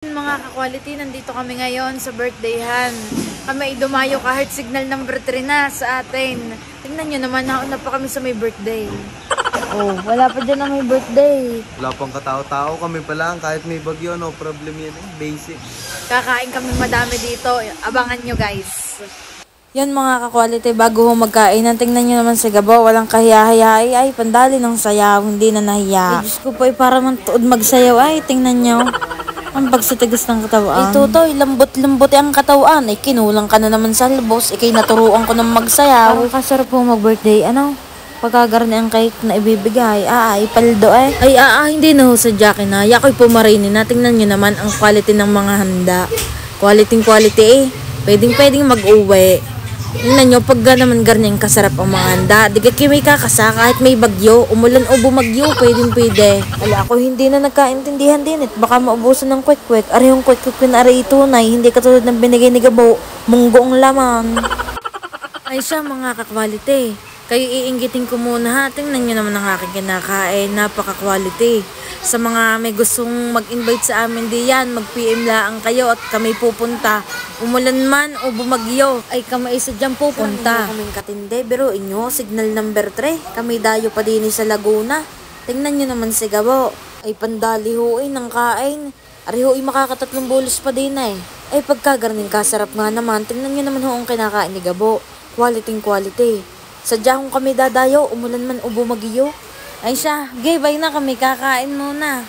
Mga ka-quality, nandito kami ngayon sa birthdayhan. Kami ay dumayo ka heart signal number 3 na sa atin. Tingnan nyo naman, nauna pa kami sa may birthday. Oh, wala pa dyan na may birthday. Wala pang katao-tao, kami pa lang. Kahit may bagyo, no problem yan eh. Basic. Kakain kami madami dito. Abangan nyo guys. Yan mga ka-quality, bago ho magkain, tingnan nyo naman sa gabo, walang kahiya-hiya ay pandali ng sayaw, hindi na nahiya. Ay, Diyos ko po, para man tuod magsayaw ay, tingnan nyo. Ang pagsitigas ng katawan. Ito to, lambot-lambot ang katawan. Ay, kinulang ka na naman sa labos. Ikay naturuan ko ng magsayaw. Parang kasarap po mag-birthday. Ano? Pagkagarni ang cake na ibibigay. Ipaldo eh. Hindi na ho sa Jackie na. Yakoy pumarinin na. Tingnan nyo naman ang quality ng mga handa. Quality eh. Pwedeng mag-uwi. Tingnan nyo, pag naman garnyang kasarap ang mga handa. Di ka kimi kakasa kahit may bagyo. Umulan o bumagyo, pwede. Ala ako hindi na nagkaintindihan din it. Baka maubusan ng kwek-kwek. Arihong kwek-kwek pinari itunay. Hindi katulad ng binigay ni Gabo. Munggo ang laman. Ay siya mga ka-quality. Kayo iinggitin ko muna ha. Tingnan nyo naman ang aking kinakain. Napaka-quality. Sa mga may gustong mag-invite sa amin diyan, mag-PM lang kayo at kami pupunta. Umulan man o bumagyo, ay kami isa dyan pupunta. Kaming katinde, pero inyo, signal number 3. Kami dayo pa din sa Laguna. Tingnan nyo naman si Gabo. Ay pandali ho ng kain. Ari ho makakatatlong bulos pa din eh. Ay pagkagarning kasarap nga naman, tingnan nyo naman ho ang kinakain ni Gabo. Quality. Sadya kung kami dadayo, umulan man o bumagyo. Ay siya, bye na kami, kakain muna.